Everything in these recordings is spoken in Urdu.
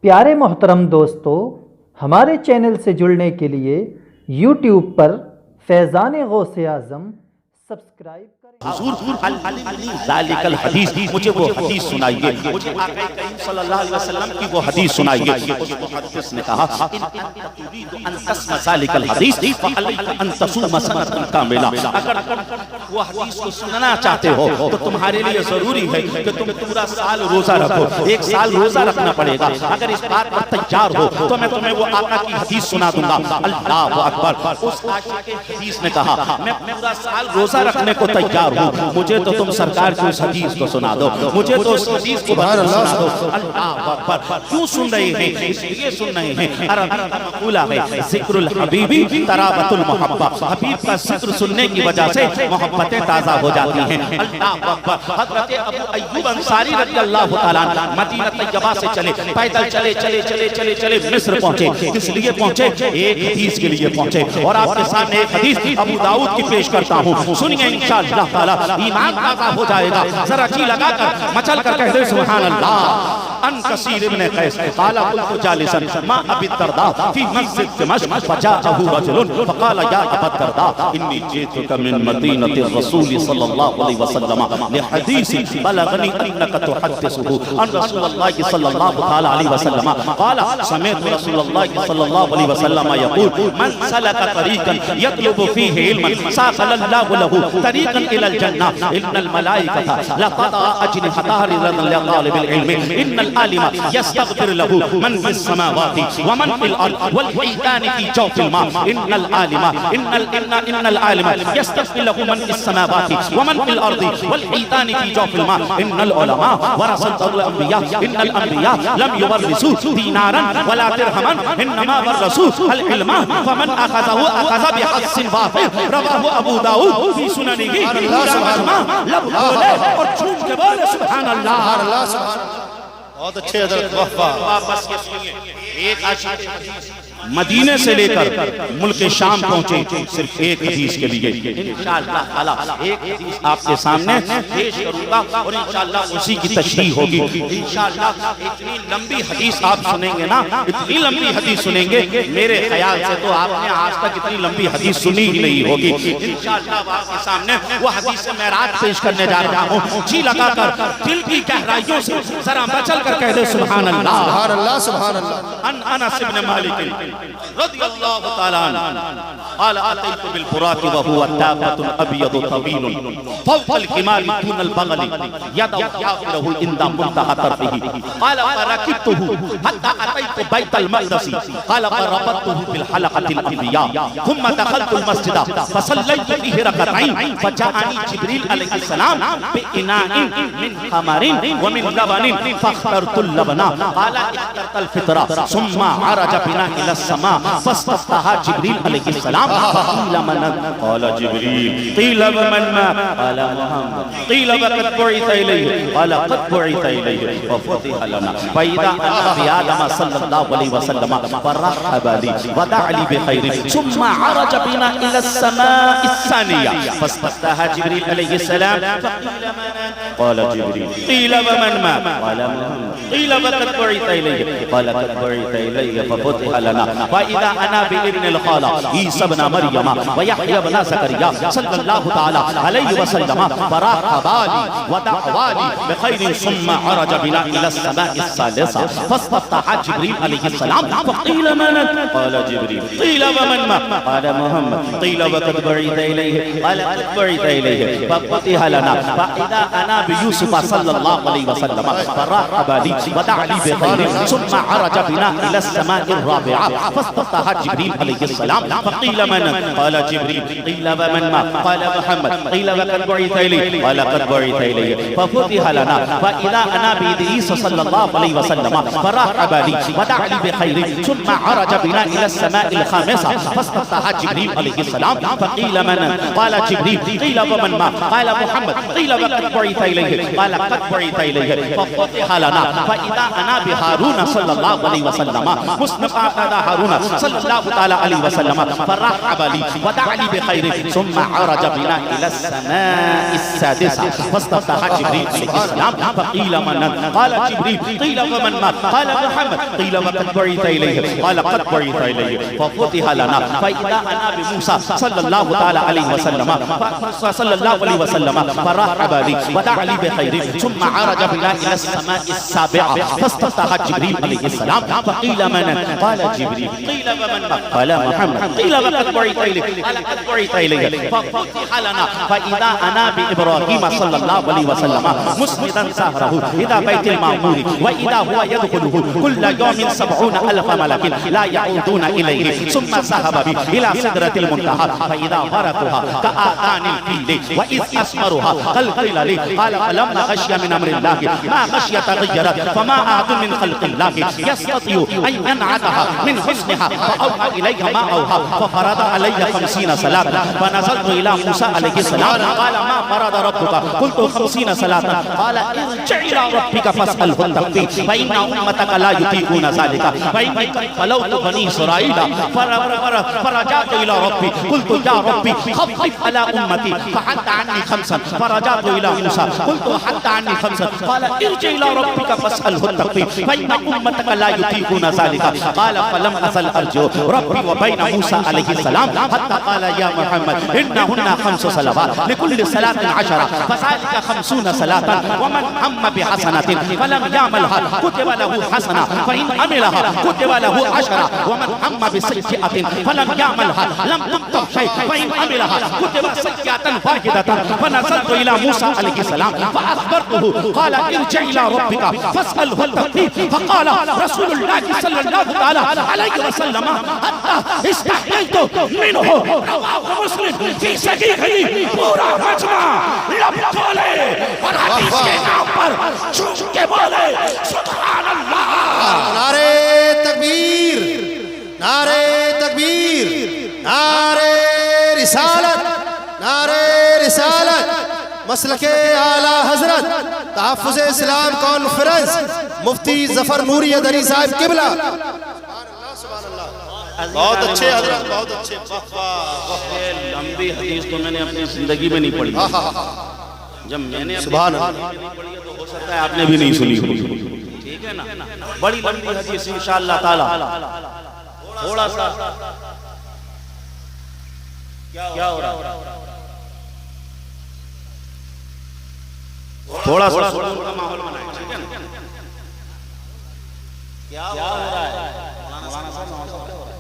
پیارے محترم دوستو، ہمارے چینل سے جڑنے کے لیے یوٹیوب پر فیضان غوث اعظم سبسکرائب کریں۔ حضور ذالک الحدیث، مجھے وہ حدیث سنائیے، مجھے آقا کریم صلی اللہ علیہ وسلم کی وہ حدیث سنائیے۔ اس محدث نے کہا ان انت تريد ان تسمع ذالک الحدیث فعلیک ان تصوم سنۃ کاملہ، اگر وہ حدیث کو سننا چاہتے ہو تو تمہارے لیے ضروری ہے کہ تم پورا سال روزہ رکھو، ایک سال روزہ رکھنا پڑے گا۔ اگر اس بات پر تیار ہو تو میں تمہیں وہ آقا کی حدیث سنا دوں گا۔ اللہ اکبر۔ اس عاشق حدیث نے کہا میں پورا سال روزہ رکھنے کو تیار ہوں، مجھے تو تم سرکار کی اس حدیث کو سنا دو، مجھے تو اس حدیث کو سنا دو۔ اللہ اکبر۔ کیوں سن رہے ہیں؟ اس لیے سن رہے ہیں، عربی کا مقولہ ہے ذکر الحبیبی ترابط المحبہ، حبیب کا ذکر سننے کی وجہ سے محبتیں تازہ ہو جاتی ہیں۔ اللہ اکبر۔ حضرت ابو ایوب انصاری رضی اللہ تعالیٰ عنہ مدینہ طیبہ سے چلے، پیدل چلے چلے چلے چلے چلے مصر پہنچے۔ کس لیے پہنچے؟ ایک حدیث کے لیے پہنچے، اور آپ کے سامنے ایک حدیث ابو داؤد کی پیش کرتا ہوں، سنیے انشاءاللہ تعالیٰ ایمان تازہ ہو جائے گا۔ ذرا جی لگا کر مچل کر کہہ دے سبحان اللہ۔ ان کثیر ابن قیس قال قلت جالسا مع ابی الدرداء فی مسجد دمشق فجاءه رجل فقال یا ابا الدرداء انی جئتک من مدینہ الرسول صلی اللہ علیہ وسلم لحدیث بلغنی انک تحدثه عن رسول اللہ صلی اللہ علیہ وسلم قال سمعت رسول اللہ صلی اللہ علیہ وسلم یقول من سلک طریقا یطلب فیہ علما ساقل اللہ له طریقا الى الجنہ ان الملائکہ لتضع اجنحتها لطالب العلم ان العالم يستغفر له من في السماوات ومن في الارض والحيتان في جوف الماء ان العالم ان العالم يستغفر له من في السماوات ومن في الارض والحيتان في جوف الماء ان العلماء ورثة الانبياء ان الانبياء لم يورثوا دينارا ولا درهما انما ورثوا العلم فمن اخذه اخذ بحظ وافر رواه ابو داؤد في سننه۔ لب بولے اور جھوم کے بولے سبحان اللہ۔ بہت اچھے حضرت وفا۔ واپس یہ سنیے، ایک عاشق مدینے سے لے کر ملک شام پہنچے صرف ایک حدیث کے لیے۔ انشاءاللہ تعالیٰ ایک حدیث آپ کے سامنے پیش کروں گا اور انشاءاللہ اسی کی تشریح ہوگی۔ انشاءاللہ اتنی لمبی حدیث آپ سنیں گے نا، اتنی لمبی حدیث سنیں گے، میرے خیال سے تو آپ نے آج تک اتنی لمبی حدیث سنی ہی نہیں ہوگی۔ انشاءاللہ آپ کے سامنے وہ حدیث معراج پیش کرنے جا رہا ہوں۔ جی لگا کر دل کی گہرائیوں سے ذرا بچل کر کہہ دے سبحان اللہ۔ سبحان اللہ سبحان اللہ۔ ان انس بن مالک رضی اللہ تعالیٰ عنہ قال آتیت بالبراق وهو دابة ابيض طويل فوق الجمال دون البغل يدعو حافره عند منتهى طرفه قال فركبته حتى اتيت بيت المقدس قال فربطته بالحلقة الانبياء ثم دخلت المسجد فصليت فيه ركعتين فجاءني جبريل عليه السلام بإناء من خمر ومن لبن فاخترت اللبن قال اخترت الفطرة ثم عرج بنا إلى السماء فاستفتح جبريل عليه السلام فقيل من قال جبريل قيل ومن ما قال محمد قيل وقد بعث إليه قال قد بعث إليه ففتح لنا فإذا أنا بآدم صلى الله عليه وسلم فرحب لي ودعا لي بخير ثم عرج بنا إلى السماء الثانية فاستفتح جبريل عليه السلام فقيل من قال جبريل قيل ومن ما قال محمد قيل وقد بعث إليه قال قد بعث إليه ففتح لنا فإذا أنا بابن الخالة عيسى بن مريم ويحيى بن زكريا صلى الله تعالى عليه وسلم فرحبا لي ودعوا لي بخير ثم عرج بنا إلى السماء الثالثة فاستفتح جبريل عليه السلام فقيل من قال جبريل قيل ومن ما قال محمد قيل وقد بعث إليه قال قد بعث إليه ففتح لنا فإذا أنا بيوسف صلى الله عليه وسلم فرحبا لي ودعا لي بخير ثم عرج بنا إلى السماء الرابعة فاستفتح جبريل عليه السلام فقيل من قال جبريل قيل ومن ما قال محمد قيل وقد بعث إليه قال قد بعث إليه ففتح لنا فإذا أنا بإدريس صلى الله عليه وسلم فرحب لي ودعا لي بخير ثم عرج بنا إلى السماء الخامسة فاستفتح جبريل عليه السلام فقيل من قال جبريل قيل ومن ما قال محمد قيل وقد بعث إليه قال قد بعث إليه ففتح لنا فإذا أنا بهارون صلى الله عليه وسلم مسلم هارون صلى الله تعالى عليه وسلم فرحب لي ودعا لي بخير ثم عرج بنا إلى السماء السادسة فاستفتح جبريل عليه السلام فقيل من قال جبريل قيل ومن ما قال محمد قيل وقد بعث إليه قال قد بعث إليه ففتح لنا فإذا أنا بموسى صلى الله تعالى عليه وسلم فرحب لي ودعا لي بخير ثم عرج بنا إلى السماء السابعة فاستفتح جبريل عليه السلام فقيل من قال جبريل قيل ومن ما قال محمد قيل وقد بعث إليه قال قد بعث إليه ففتح لنا فإذا أنا بإبراهيم صلى الله عليه وسلم مسندا ظهره إلى بيت المعمور وإذا هو يدخله كل يوم 70,000 ملك لا يعودون إليه ثم ذهب بي إلى سدرة المنتهى فإذا غرقها كآذان الفيل وإذ أسمرها كالقلل قال فلما خشي من أمر الله ما خشي تغيرت فما أحد من خلق الله يستطيع أن ينعتها من حسنها فأوحى إليها ما أوحى ففرض علي 50 صلاة فنزلت إلى موسى عليه السلام قال ما فرض ربك قلت 50 صلاة قال ارجع إلى ربك فاسأله التخفيف فإن أمتك لا يطيقون ذلك فإني خلوت بني إسرائيل فرجعت إلى ربي قلت يا ربي خفف على أمتي فحد عني 5 فرجعت إلى موسى قلت حد عني 5 قال ارجع إلى ربك فاسأله التخفيف فإن أمتك لا يطيقون ذلك قال فلم أزل أرجو ربي وبين موسى عليه السلام حتى قال يا محمد إنهن 5 صلوات لكل صلاة 10 فذلك 50 صلاة ومن هم بحسنة فلم يعملها كتب له حسنة فإن عملها كتب له 10 ومن هم بسيئة فلم يعملها لم تكتب شيء فإن عملها كتب سيئة واحدة فنزلت إلى موسى عليه السلام فأخبرته قال ارجع إلى ربك فاسأله التخفيف فقال رسول الله صلى الله عليه وسلم حتى استحييت منه رواه مسلم في صحيحه پورا مجمع لب کھولے اور حدیث کے نام پر چھوٹ کے بولے سبحان اللہ نعرہ تکبیر نعرہ تکبیر نعرہ رسالت نعرہ رسالت مسلک اعلی حضرت تحفظ اسلام کانفرنس مفتی ظفر نوری ادری صاحب قبلہ بہت اچھے حضرت بہت اچھے لمبی حدیث تو میں نے اپنی زندگی میں نہیں پڑھی جب میں نے سبحان اللہ پڑھی تو ہو سکتا ہے آپ نے بھی نہیں سنی ٹھیک ہے نا بڑی لمبی حدیث انشاءاللہ تعالی تھوڑا سا کیا ہو رہا تھوڑا سا ماحول بنائیں ٹھیک ہے نا کیا ہو رہا ہے مولانا صاحب کیا ہو رہا ہے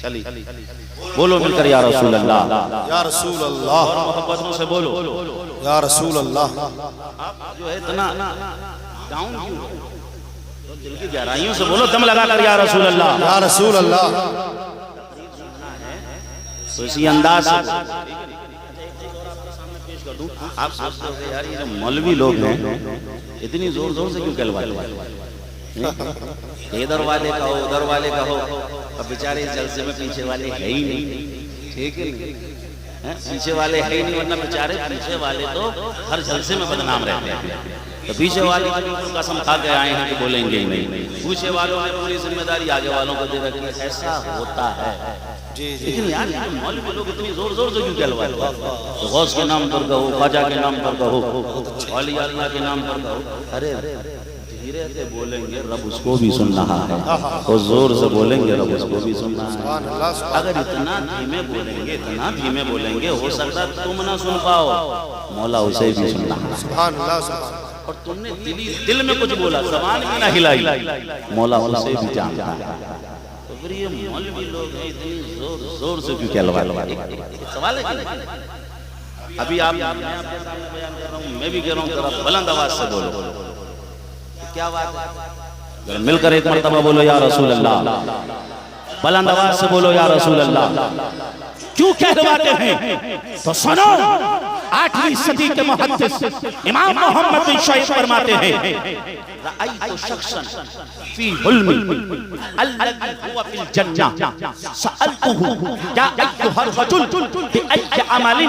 چلی بولو مل کر یا رسول اللہ یا رسول اللہ محبتوں سے بولو یا رسول اللہ جو ہے اتنا ڈاؤن کیوں دل کی گہرائیوں سے بولو دم لگا کر یا رسول اللہ یا رسول اللہ تو اسی انداز سے آپ سوچتے ہو کہ یار یہ جو مولوی لوگ ہیں اتنی زور زور سے کیوں کہلواتے ہیں ادھر والے کہو ادھر والے کہو اب بیچارے اس جلسے میں پیچھے والے ہے ہی نہیں ٹھیک ہے پیچھے والے ہے ہی نہیں ورنہ بیچارے پیچھے والے تو ہر جلسے میں بدنام رہتے ہیں تو پیچھے والے قسم کھا کے آئے ہیں کہ بولیں گے ہی نہیں پیچھے والوں نے پوری ذمہ داری آگے والوں کو دے رکھی ہے ایسا ہوتا ہے لیکن یار یہ مولوی لوگ اتنی زور زور سے کیوں کہلواتے ہیں غوث کے نام پر کہو خواجہ کے نام پر کہو ولی اللہ کے نام پر کہو ارے دھیرے سے بولیں گے رب اس کو بھی سن رہا ہے اور زور سے بولیں گے رب اس کو بھی سن رہا ہے اگر اتنا دھیمے بولیں گے ہو سکتا تم نہ سن پاؤ مولا اسے بھی سن رہا ہے اور تم نے دل میں کچھ بولا زبان بھی نہ ہلائی مولا اسے بھی جانتا ہے پھر یہ مولوی لوگ ہیں اتنی زور سے کیوں کہلواتے ہیں سوال ہے ابھی آپ میں آپ کے سامنے بیان کر رہا ہوں میں بھی کہہ رہا ہوں ذرا بلند آواز سے بولو کیا بات ہے مل کر ایک مرتبہ بولو یا رسول اللہ بلند آواز سے بولو یا رسول اللہ کیوں کہلواتے ہیں تو سنو 8ویں صدی کے محدث امام محمد بن شعیب فرماتے ہیں رأیت شخصا فی حلمی الذی هو فی الجنہ سألتہ یا ایہا الرجل بأی عمل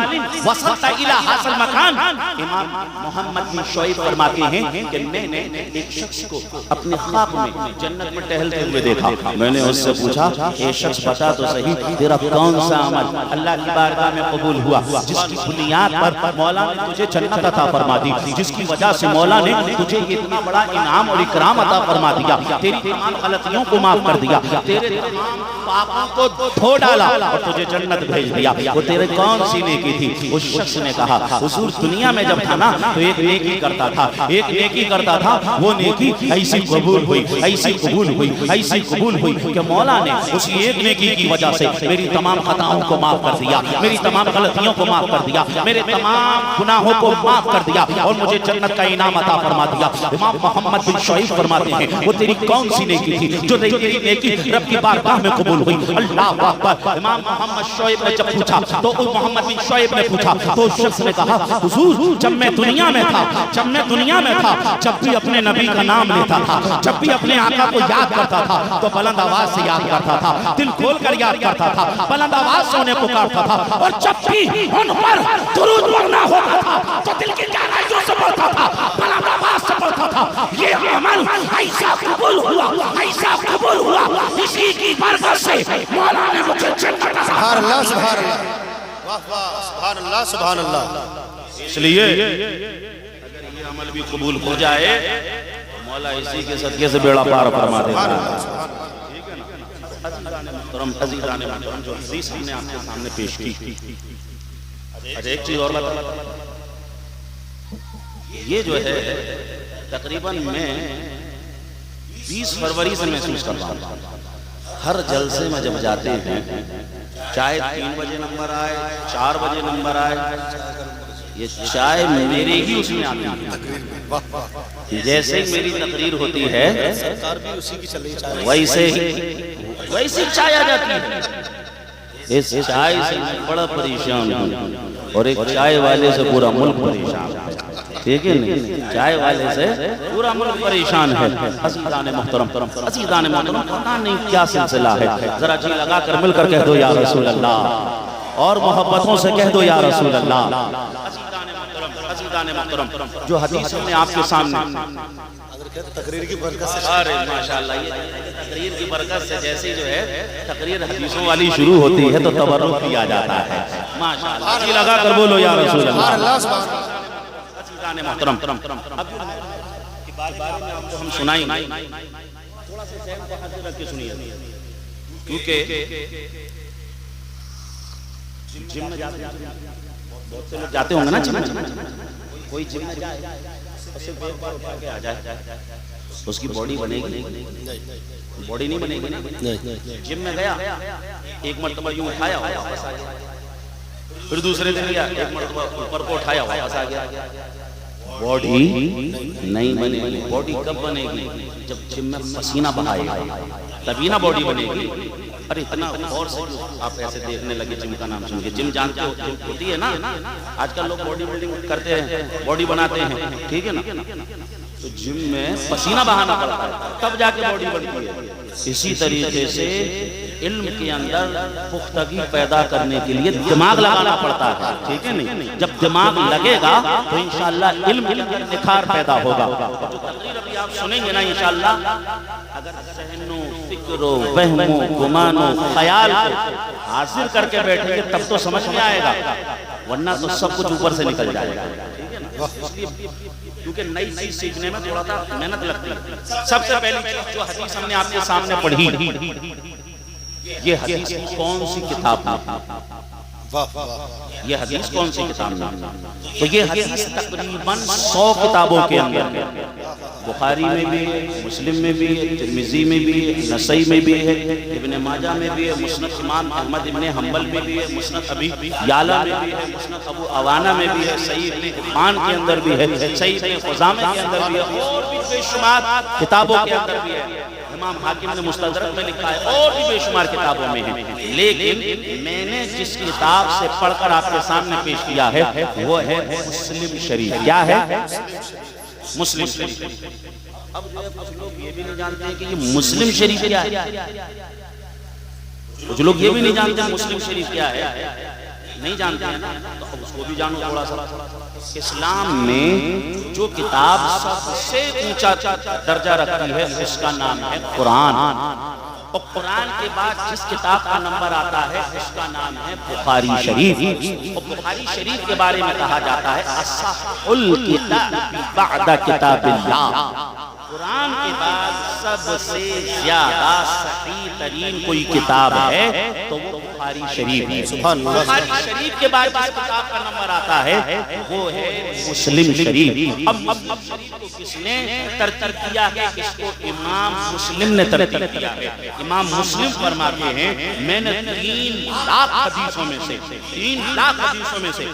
وصلت الی ھذا المکان۔ امام محمد بن شعیب فرماتے ہیں کہ میں نے ایک شخص کو اپنے خواب میں جنت میں ٹہلتے ہوئے دیکھا، میں نے اس سے پوچھا اے شخص بتا تو صحیح تیرا کون سا عمل اللہ کی بارگاہ میں قبول ہوا جس کی بنیاد پر مولا نے تجھے جنت عطا فرما دی، جس کی وجہ سے مولا نے تجھے اتنا بڑا انعام اور اکرام عطا فرما دیا، تیری تمام غلطیوں کو معاف کر دیا، تیرے تمام پاپوں کو دھو ڈالا اور تجھے جنت بھیج دیا، وہ تیرے کون سی نیکی تھی؟ اس شخص نے کہا حضور دنیا میں جب تھا نا تو ایک نیکی کرتا تھا، ایک نیکی کرتا تھا، وہ نیکی ایسی قبول ہوئی، ایسی قبول ہوئی، ایسی قبول ہوئی کہ مولا نے اسی ایک نیکی کی وجہ سے میری تمام خطاؤں کو معاف کر دیا، میری تمام غلطیوں کو معاف کر دیا، میرے تمام گناہوں کو معاف کر دیا اور مجھے جنت کا انعام عطا فرما دیا۔ امام محمد بن شعیب فرماتے ہیں وہ تیری کون سی نیکی تھی جو تیری نیکی رب کی بارگاہ میں قبول ہوئی؟ اللہ اکبر۔ امام محمد شعیب نے جب پوچھا تو محمد بن شعیب نے پوچھا تو اس شخص نے کہا حضور جب میں دنیا میں تھا، جب بھی اپنے نبی کا نام لیتا تھا، جب بھی اپنے آقا کو یاد کرتا تھا تو بلند آواز سے یاد کرتا تھا، دل کھول کر یاد کرتا تھا، بلند آواز سے انہیں پکارتا تھا، اور جب بھی ان پر درود پڑھنا ہوتا تھا تو دل کی گہرائیوں سے پڑھتا تھا، بلند آواز سے پڑھتا تھا۔ یہ عمل ایسا قبول ہوا، اسی کی برکت سے مولا نے مجھے جنت عطا سبحان اللہ سبحان اللہ واہ واہ سبحان اللہ سبحان اللہ۔ اس لیے اگر یہ عمل بھی قبول ہو جائے مولا اسی کے صدقے سے بیڑا پار فرما دیتا ہے۔ عزیزان محترم جو حدیث ہم نے آپ کے سامنے پیش کی، ایک چیز اور بتا، یہ جو ہے تقریباً میں 20 فروری سے محسوس کر رہا ہوں، ہر جلسے میں جب جاتے ہیں چاہے 3 بجے نمبر آئے 4 بجے نمبر آئے، یہ چائے میرے ہی اس میں آتی ہے، جیسے میری تقریر ہوتی ہے ویسے چائے آ جاتی ہے۔ اس چائے سے میں بڑا پریشان ہوں اور ایک چائے والے سے پورا ملک پریشان ہے، ٹھیک ہے نہیں؟ چائے والے سے پورا ملک پریشان ہے۔ عزیزان محترم پتہ نہیں کیا سلسلہ ہے، ذرا جی لگا کر مل کر کہہ دو یا رسول اللہ، اور محبتوں سے کہہ دو یا رسول اللہ۔ عزیزان محترم جو حدیث ہم نے آپ کے سامنے تقریر کی برکت سے، ارے ماشاءاللہ یہ تقریر کی برکت سے جیسے جو ہے تقریر حدیثوں والی شروع ہوتی ہے تو تبرک کیا جاتا ہے، ماشاءاللہ جی لگا کر بولو یا رسول اللہ۔ عزیزان محترم اب کی بارے میں آپ کو ہم سنائیں گے، تھوڑا سا ذہن کو حاضر رکھ کے سنیے، کیونکہ جم میں بہت سے لوگ جاتے ہوں گے نا جم میں، کوئی جم میں جائے صرف ایک بار اٹھا کے آ جائے اس کی باڈی بنے گی؟ باڈی نہیں بنے گی۔ جم میں گیا ایک مرتبہ یوں اٹھایا واپس آ گیا، پھر دوسرے دن گیا ایک مرتبہ اوپر کو اٹھایا واپس آ گیا، باڈی نہیں بنے گی۔ باڈی کب بنے گی؟ جب جم میں پسینہ بہائے گا تبھی نا باڈی بنے گی۔ ارے اتنا اور سے آپ ایسے دیکھنے لگے جم کا نام سن کے، جم جانتے ہوتی ہے نا، آج کل لوگ باڈی بلڈنگ کرتے ہیں، باڈی بناتے ہیں، ٹھیک ہے نا؟ تو جم میں پسینہ بہانا پڑتا ہے تب جا کے باڈی بنتی ہے۔ اسی طریقے سے علم کے اندر پختگی پیدا کرنے کے لیے دماغ لگانا پڑتا ہے، ٹھیک ہے نہیں؟ جب دماغ لگے گا تو انشاءاللہ علم میں نکھار پیدا ہوگا۔ جو تقریر ابھی آپ سنیں گے نا انشاءاللہ، اگر ذہن و فکر و وہم و گمان و خیال کو حاضر کر کے بیٹھیں گے تب تو سمجھ میں آئے گا، ورنہ تو سب کچھ اوپر سے نکل جائے گا، ٹھیک ہے نا؟ کیونکہ نئی چیز سیکھنے میں تھوڑا سا محنت لگتی ہے۔ سب سے پہلی چیز جو حدیث ہم نے آپ کے سامنے پڑھی، یہ حدیث کون سی کتاب میں؟ یہ حدیث کون سی کتاب میں؟ تو یہ حدیث تقریباً 100 کتابوں کے اندر ہے، بخاری میں بھی ہے، مسلم میں بھی ہے، ترمذی میں بھی ہے، نسائی میں بھی ہے، ابن ماجہ میں بھی ہے، مسند امام احمد ابن حنبل میں بھی ہے، مسند ابی یعلا میں بھی ہے، مسند ابو عوانہ میں بھی ہے، صحیح ابن حبان کے اندر بھی ہے، صحیح ابن خزامہ کے اندر بھی ہے، اور بھی بے شمار کتابوں کے اندر بھی ہے۔ امام حاکم نے مستدرک میں لکھا ہے، اور بھی بے شمار کتابوں میں ہیں، لیکن میں نے جس کتاب سے پڑھ کر آپ کے سامنے پیش کیا ہے وہ ہے مسلم شریف۔ کیا ہے؟ مسلم شریف۔ اب کچھ لوگ یہ بھی نہیں جانتے ہیں کہ یہ مسلم شریف کیا ہے، کچھ لوگ یہ بھی نہیں جانتے ہیں مسلم شریف کیا ہے، نہیں جانتے ہیں تو اب اس کو بھی جانو تھوڑا سا۔ اسلام میں جو کتاب سب سے اونچا درجہ رکھتی ہے اس کا نام ہے قرآن، اور قرآن کے بعد جس کتاب کا نمبر آتا ہے اس کا نام ہے بخاری شریف، اور بخاری شریف کے بارے میں کہا جاتا ہے اصح الکتاب بعد کتاب اللہ، قرآن کے بعد سب سے زیادہ صحیح ترین کوئی کتاب ہے تو وہ بخاری شریف ہے۔ بخاری شریف کے بعد جس کتاب کا نمبر آتا ہے وہ ہے مسلم شریف۔ اب مسلم شریف کو کس نے ترتیب کیا ہے؟ اس کو امام مسلم نے ترتیب کیا ہے۔ امام مسلم فرماتے ہیں میں نے 3 لاکھ حدیثوں میں سے 3 لاکھ حدیثوں میں سے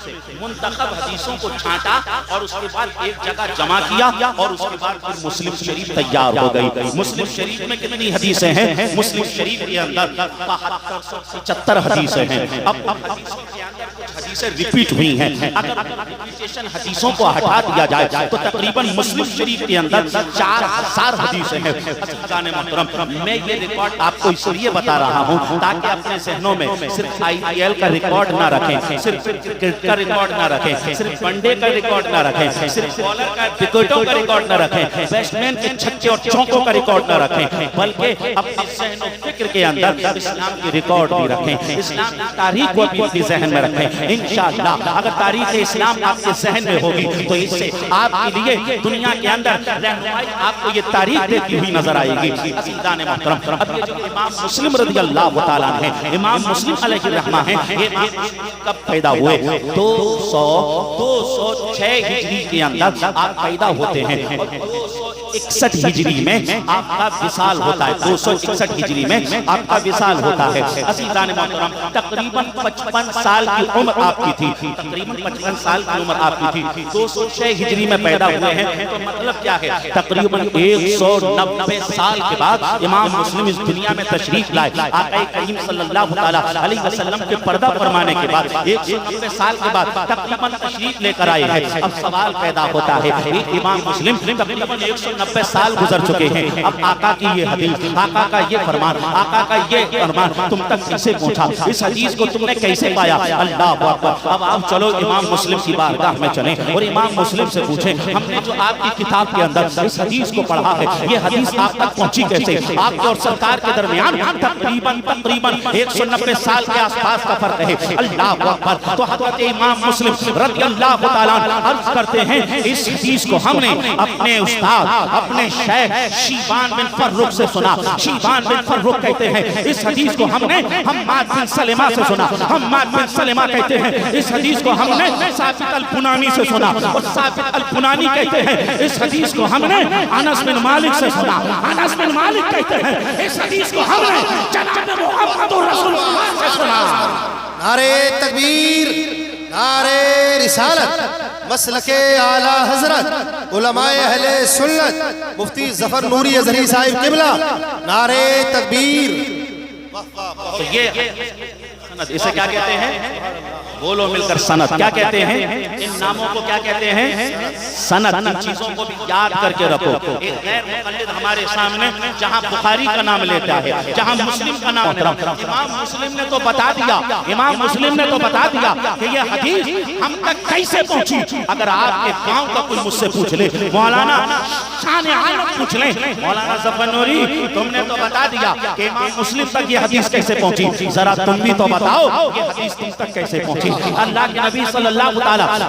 منتخب حدیثوں کو چھانٹا اور اس کے بعد ایک جگہ جمع کیا، اور اس کے بعد پھر مسلم شریف تیار ہو گئی۔ مسلم شریف میں کتنی حدیثیں ہیں؟ مسلم شریف کے اندر 7275 حدیثیں ہیں۔ اب حدیثوں کے اندر کچھ حدیثیں ریپیٹ ہوئی ہیں، اگر ریپیٹیشن حدیثوں کو ہٹا دیا جائے تو تقریباً مسلم شریف کے اندر 4000 حدیثیں ہیں۔ عزیزان محترم، میں یہ ریکارڈ آپ کو اس لیے بتا رہا ہوں تاکہ اپنے ذہنوں میں صرف IPL کا ریکارڈ نہ رکھیں، صرف کرکٹ کا ریکارڈ نہ رکھیں، صرف ون ڈے کا ریکارڈ نہ رکھیں، صرف بالر کا وکٹوں کا ریکارڈ نہ رکھیں، بیٹسمین کے چھکے اور چوکوں کا ریکارڈ نہ رکھیں، بلکہ اپنے ذہن و فکر کے اندر اسلام کی ریکارڈ بھی رکھیں، اسلام کی تاریخ کو بھی اپنے ذہن میں رکھیں۔ انشاءاللہ اگر تاریخ اسلام آپ کے ذہن میں ہوگی تو اس سے آپ کے لیے دنیا کے اندر رہنمائی آپ کو یہ تاریخ دیتی ہوئی نظر آئے گی۔ عزیزان محترم، اب یہ جو امام مسلم رضی اللہ تعالیٰ ہیں، امام مسلم علیہ الرحمہ ہیں، یہ امام مسلم کب پیدا ہوئے؟ 206 ہجری کے اندر آپ پیدا ہوتے ہیں، اور 261 ہجری میں آپ کا وصال ہوتا ہے، 261 ہجری میں آپ کا وصال ہوتا ہے۔ عزیزان محترم، تقریباً 55 سال کی عمر آپ کی تھی، تقریباً 55 سال کی عمر آپ کی تھی، 206 ہجری میں پیدا ہوئے ہیں، تو مطلب کیا ہے؟ تقریباً 190 سال کے بعد امام مسلم اس دنیا میں تشریف لائے۔ آقا کریم صلی اللہ تعالیٰ علیہ وسلم کے پردہ فرمانے کے بعد 190 سال کے بعد تقریباً تشریف لے کر آئے ہیں۔ اب سوال پیدا ہوتا ہے، امام مسلم تقریباً 190 سال گزر چکے ہیں، اب آقا کی یہ حدیث، آقا کا یہ فرمان، آقا کا یہ فرمان تم تک کیسے پہنچا؟ اس حدیث کو تم نے کیسے پایا؟ اللہ اکبر۔ اب آپ چلو امام مسلم کی بارگاہ میں چلیں اور امام مسلم سے پوچھیں ہم نے جو آپ کی کتاب کے اندر اس حدیث کو پڑھا ہے، یہ حدیث آپ تک پہنچی کیسے؟ آپ کے اور سرکار کے درمیان تقریباً 190 سال کے آس پاس کا فرق ہے۔ اللہ اکبر۔ تو حضرت امام مسلم رضی اللہ تعالیٰ عرض کرتے ہیں اس حدیث کو ہم نے اپنے استاد، اپنے شیخ شیبان بن فرخ سے سنا۔ شیبان بن فرخ کہتے ہیں اس حدیث کو ہم نے حماد بن سلمہ سے سنا۔ حماد بن سلمہ کہتے ہیں اس حدیث کو ہم نے ثابت البنانی سے سنا، اور ثابت البنانی کہتے ہیں اس حدیث کو ہم نے انس بن مالک سے سنا۔ انس بن مالک کہتے ہیں اس حدیث کو ہم نے جناب محمد رسول اللہ سے سنا۔ نعرہ تکبیر، نعرہ رسالت، مسلک اعلیٰ حضرت علماء اہل سنت مفتی ظفر نوری اظہری صاحب قبلہ، نعرہ تکبیر۔ تو یہ اسے کیا کہتے ہیں؟ بولو مل کر سند۔ کیا کہتے ہیں ان ناموں کو؟ کیا کہتے ہیں؟ سند۔ ان چیزوں کو بھی یاد کر کے رکھو۔ ایک غیر مقلد ہمارے سامنے جہاں بخاری کا نام لیتا ہے، جہاں مسلم کا نام لیتا ہے، امام مسلم نے تو بتا دیا، امام مسلم نے تو بتا دیا کہ یہ حدیث ہم تک کیسے پہنچی۔ اگر آپ کے گاؤں کا کوئی مجھ سے پوچھ لے، مولانا شان عالم پوچھ لیں، مولانا ظفر نوری تم نے تو بتا دیا کہ امام مسلم تک یہ حدیث کیسے پہنچی، ذرا تم بھی تو بتاؤ یہ حدیث تم تک کیسے پہنچی۔ اللہ کے نبی صلی اللہ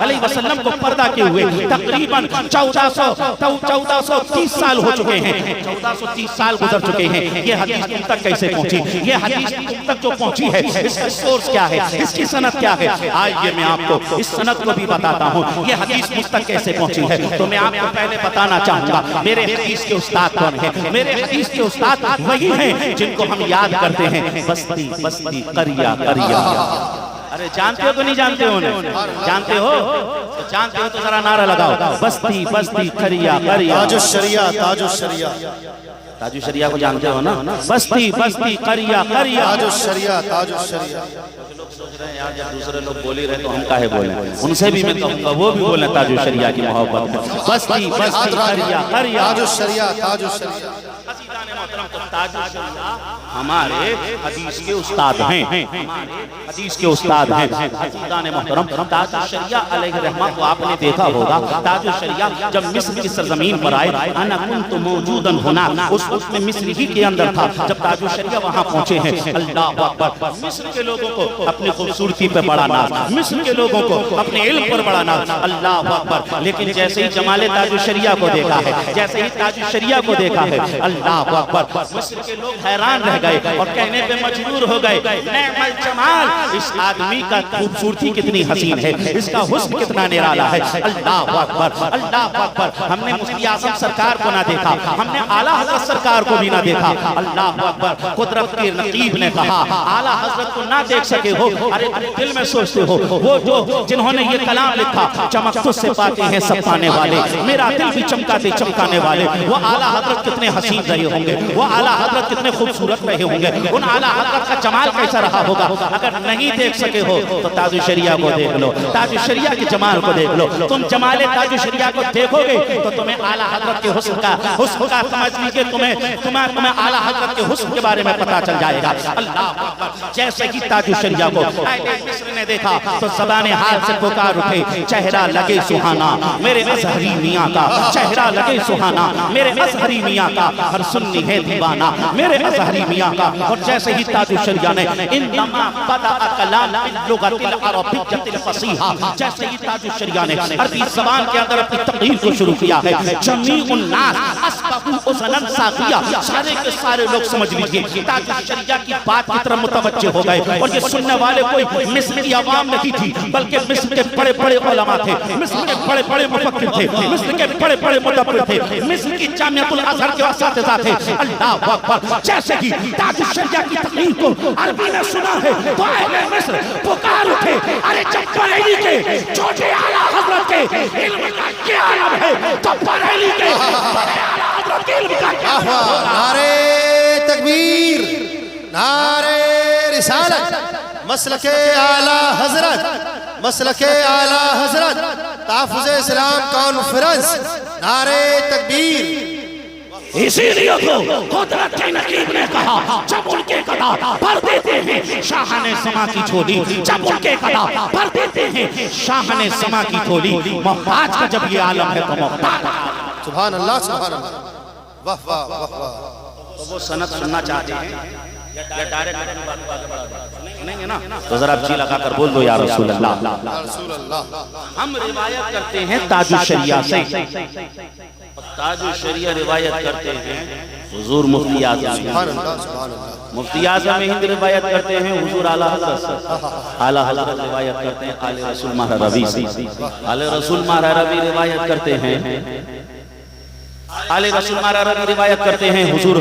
علیہ وسلم کو پردہ کیے ہوئے تقریباً 1430 سال ہو چکے ہیں، 1430 سال گزر چکے ہیں، یہ حدیث تم تک کیسے پہنچی؟ یہ حدیث تم تک جو پہنچی ہے اس کا سورس کیا ہے، اس کی سند کیا ہے؟ آئیے میں آپ کو اس سند کو بھی بتاتا ہوں یہ حدیث مجھ تک کیسے پہنچی ہے۔ تو میں آپ کو پہلے بتانا چاہوں گا میرے حدیث کے استاد کون ہیں۔ میرے حدیث کے استاد وہی ہیں جن کو ہم یاد کرتے ہیں، بستی بستی قریہ قریہ۔ ارے جانتے ہو تو نہیں جانتے ہو؟ جانتے ہو؟ جانتے ہو تو ذرا نعرہ لگاؤ، بستی بستی قریہ قریہ۔ تاج الشریعہ، تاج الشریعہ۔ تاج الشریعہ کو جانتے ہو نا؟ بستی بستی قریہ قریہ تاج الشریعہ تاج الشریعہ. لوگ سوچ رہے ہیں یار جب دوسرے لوگ بول ہی رہے تو ہم کاہے بولیں؟ ان سے بھی میں کہوں گا وہ بھی بولیں تاج الشریعہ کی محبت میں. بستی بستی قریہ قریہ تاج الشریعہ تاج الشریعہ. تاج الشریعہ ہمارے حدیث کے استاد ہیں، حدیث کے استاد ہیں. عزیزان محترم، تاج الشریعہ علیہ رحمہ کو آپ نے دیکھا ہوگا. تاج الشریعہ جب مصر کی سرزمین پر آئے، انا کنت موجودا هناك، اس وقت میں مصر ہی کے اندر تھا جب تاج الشریعہ وہاں پہنچے ہیں. اللہ اکبر. مصر کے لوگوں کو اپنی خوبصورتی پہ بڑا ناز، مصر کے لوگوں کو اپنے علم پر بڑا ناز. اللہ اکبر. لیکن جیسے ہی جمال تاج الشریعہ کو دیکھا ہے، جیسے ہی تاج الشریعہ کو دیکھا ہے، اللہ اکبر، مصر کے لوگ حیران رہ گئے اور کہنے پہ مجبور ہو گئے، نعم الجمال، اس آدمی کا خوبصورتی کتنی حسین ہے، اس کا حسن کتنا نرالا ہے. اللہ اکبر اللہ اکبر. ہم نے مفتی اعظم سرکار کو نہ دیکھا، ہم نے اعلیٰ حضرت سرکار کو بھی نہ دیکھا. اللہ اکبر. قدرت کے رقیب نے کہا اعلیٰ حضرت کو نہ دیکھ سکے ہو، ارے دل میں سوچتے ہو وہ جو جنہوں نے یہ کلام لکھا، چمک تجھ سے پاتے ہیں سب پانے والے، میرا دل بھی چمکاتے چمکانے والے. وہ اعلیٰ حضرت کتنے حسین رہے ہوں گے، وہ اعلیٰ حضرت کتنے خوبصورت رہے ہوں گے، ان اعلیٰ حضرت کا جمال کیسا رہا ہوگا. اگر نہیں دیکھ سکے ہو تو تاج الشریعہ کو دیکھ لو، تاج الشریعہ کے جمال کو دیکھ لو. تم جمال تاج الشریعہ کو دیکھو گے تو تمہیں اعلیٰ حضرت کے حسن کا سمجھ لیجئے، تمہیں اعلیٰ حضرت کے حسن کے بارے میں پتا چل جائے گا. اللہ اکبر. جیسے کہ تاج الشریعہ کو مصر نے دیکھا تو زبان حال سے پکار اٹھے، چہرہ لگے سہانا میرے ازہری میاں کا، چہرہ لگے سہانا میرے ازہری میاں کا، ہر سنی ہے دیوانہ میرے ازہری میاں کا. اور جیسے ہی تاج الشریعہ نے انما بدأ کلام باللغت العربیۃ الفصیحہ، جیسے ہی تاج الشریعہ نے عربی زبان کے اندر اپنی تقریر کو شروع کیا ہے، جمیع الناس اصبحوا اذنا صاغیہ، سارے کے سارے لوگ سمجھ لیجئے تاج الشریعہ کی بات کی طرف متوجہ ہو گئے. اور یہ سننے والے کوئی مصر کی عوام نہیں تھی، بلکہ مصر کے بڑے بڑے علماء تھے، مصر کے بڑے بڑے مفکر تھے، مصر کے بڑے بڑے مدبر تھے، مصر کی جامعۃ الازہر کے اساتذہ تھے. اللہ اکبر. جیسے ہی تاج الشریعہ کی تقریر کو عربی نے سنا ہے تو اہل مصر پکار اٹھے، ارے جب بریلی کے چھوٹے اعلیٰ حضرت کے علم کا کیا عالم ہے تو بریلی کے بڑے اعلیٰ حضرت کے علم کا کیا عالم ہے. نعرہ تکبیر، نعرہ رسالت، مسلک اعلیٰ حضرت، مسلک اعلیٰ حضرت، تحفظ اسلام کانفرنس. نعرہ تکبیر. اسی لیے تو قدرت کے نقیب نے کہا جب ان کے قضا پر دیتے ہیں شاہ نے سما کی جھولی، جب ان کے قضا پر دیتے ہیں شاہ نے سما کی جھولی. محتاج کا جب یہ عالم ہے تو محتاج. سبحان اللہ سبحان اللہ. واہ واہ واہ واہ. تو وہ سند سننا چاہتے ہیں یا ڈائریکٹ سنیں گے نا تو ذرا جی لگا کر بول دو یا رسول اللہ. رسول اللہ. ہم روایت کرتے ہیں تاج الشریعہ سے. تاج الشریعہ روایت کرتے ہیں حضور مفتی اعظم، سبحان اللہ سبحان اللہ. مفتی اعظم ہند روایت کرتے ہیں حضور اعلیٰ حضرت سے، اعلیٰ حضرت روایت کرتے ہیں آل رسول ماہر ربی سے، آل رسول ماہر ربی روایت کرتے ہیں، آل رسول ماہر ربی روایت کرتے ہیں حضور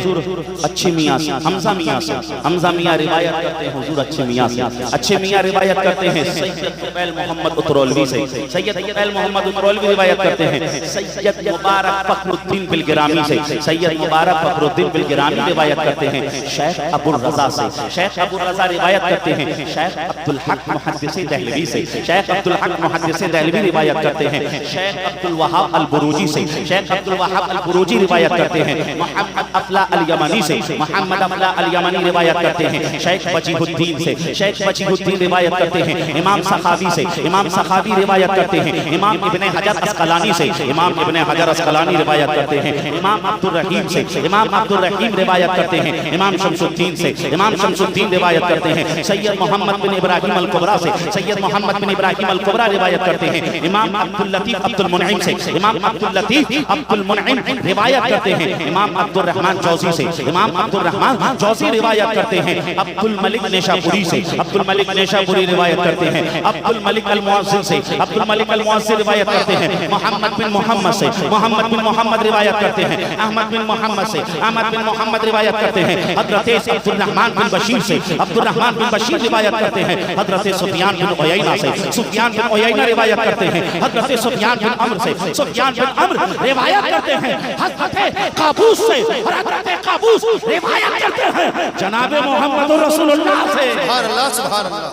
اچھے میاں سے، حمزہ میاں سے، حمزہ میاں روایت کرتے ہیں حضور اچھے میاں سے، اچھے میاں روایت کرتے ہیں سید طفیل محمد اترولوی سے، سید طفیل محمد اترولوی روایت کرتے ہیں سید مبارک فخر الدین بلگرامی سے، سید مبارک فخر الدین بلگرامی روایت کرتے ہیں شیخ ابو الرضا سے، شیخ ابو الرضا روایت کرتے ہیں شیخ عبدالحق محدث دہلوی سے، شیخ عبدالحق محدث دہلوی روایت کرتے ہیں شیخ عبدالوہاب البروجی سے، شیخ عبدالوہاب البروجی روایت کرتے ہیں محمد افلا الیمنی سے، محمد افلا الیمنی روایت کرتے ہیں شیخ وجیہ الدین سے، شیخ وجیہ الدین روایت کرتے ہیں امام سخاوی سے، امام سخاوی روایت کرتے ہیں امام ابن حجر اسقلانی سے، امام ابن حجر اسقلانی روایت کرتے ہیں امام عبد الرحیم سے، امام عبد الرحیم روایت کرتے ہیں امام شمس الدین سے، امام شمس الدین روایت کرتے ہیں سید محمد بن ابراہیم الکبریٰ سے، سید محمد بن ابراہیم الکبریٰ روایت کرتے ہیں امام عبد اللطیف عبد المنعم سے، امام عبد اللطیف عبد المنعم روایت کرتے ہیں امام عبد الرحمن جوزی سے، امام عبد الرحمن جوزی روایت کرتے ہیں عبد الملک نیشاپوری سے، عبد الملک نیشاپوری روایت کرتے ہیں عبد الملک المعزز سے، عبد الملک المعزز روایت کرتے ہیں محمد بن محمد سے، محمد بن محمد روایت کرتے ہیں احمد بن محمد سے، احمد بن محمد روایت کرتے ہیں حضرت عبد الرحمن بن بشیر سے، عبد الرحمن بن بشیر روایت کرتے ہیں حضرت سفیان بن عیینہ سے، سفیان بن عیینہ روایت کرتے ہیں حضرت سفیان بن عمرو سے، سفیان بن عمرو روایت کرتے ہیں حضرت قابوس سے، اور حضرت قابوس روایت کرتے ہیں جناب محمد رسول اللہ سے، سبحان اللہ سبحان اللہ،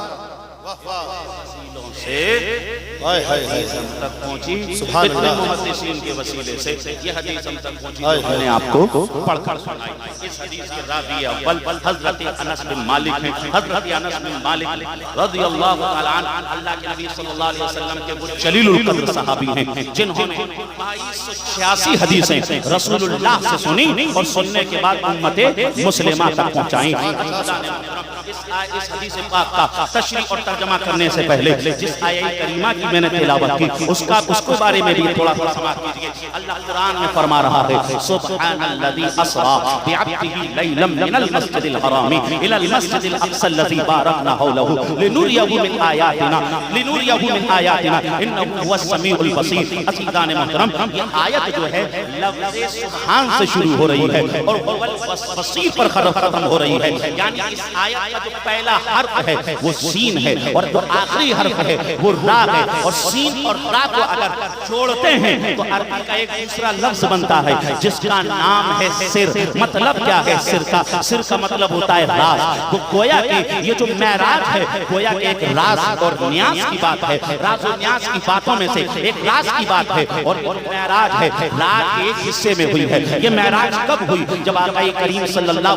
واہ واہ، ہائے ہائے ہائے تک پہنچی سبحان اتنے اللہ، محدثین کے وسیلے سے یہ حدیث ہم تک پہنچی ہائے جو میں نے ہائے، آپ کو پڑھ کر سنائی۔ اس حدیث کے راوی اول حضرت انس بن مالک ہیں۔ حضرت انس بن مالک رضی اللہ تعالیٰ عنہ اللہ کے نبی صلی اللہ علیہ وسلم کے وہ جلیل القدر صحابی ہیں جنہوں نے 2286 حدیثیں رسول اللہ سے سنی اور سننے کے بعد امت مسلمہ تک پہنچائیں۔ اس حدیث پاک کا تشریح اور ترجمہ کرنے سے پہلے جس آیہ کریمہ کی میں نے تلاوت کی اس کو بارے میں بھی تھوڑا سا سماعت کیجئے۔ اللہ قرآن میں فرما رہا ہے سبحان الذی اسریٰ بعبدہ لیلا من المسجد الحرام الی المسجد الاقصی الذی بارکنا حولہ لنریہ من آیاتنا انہ هو السمیع البصیر۔ عزیزان محترم یہ آیت جو ہے لفظ سبحان سے شروع ہو رہی ہے اور بصیر پر ختم ہو رہی ہے، یعنی اس آیت کا جو پہلا حرف ہے وہ سین ہے اور جو آخری حرف ہے وہ را ہے، اور سین اور را کو اگر جوڑتے ہیں تو عربی کا ایک دوسرا لفظ بنتا ہے جس کا نام ہے سر۔ مطلب کیا ہے سر کا؟ سر کا مطلب ہوتا ہے راز۔ تو گویا کہ یہ جو معراج ہے گویا کہ ایک راز اور نیاز کی بات ہے، راز و نیاز کی باتوں میں سے ایک راز کی بات ہے، اور معراج ہے رات ایک حصے میں ہوئی ہے۔ یہ معراج کب ہوئی؟ جب آقا کریم صلی اللہ